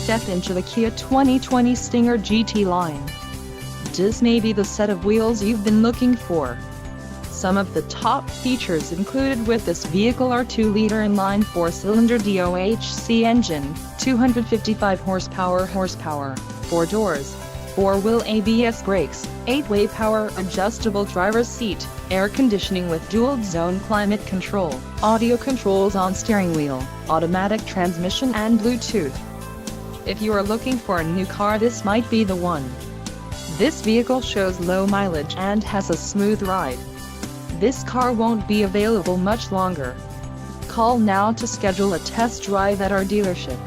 step into the Kia 2020 Stinger GT line. This may be the set of wheels you've been looking for. Some of the top features included with this vehicle are 2-liter inline 4-cylinder DOHC engine, 255 horsepower, 4 doors, 4-wheel ABS brakes, 8-way power adjustable driver's seat, air conditioning with dual-zone climate control, audio controls on steering wheel, automatic transmission and Bluetooth. If you are looking for a new car, this might be the one. This vehicle shows low mileage and has a smooth ride. This car won't be available much longer. Call now to schedule a test drive at our dealership.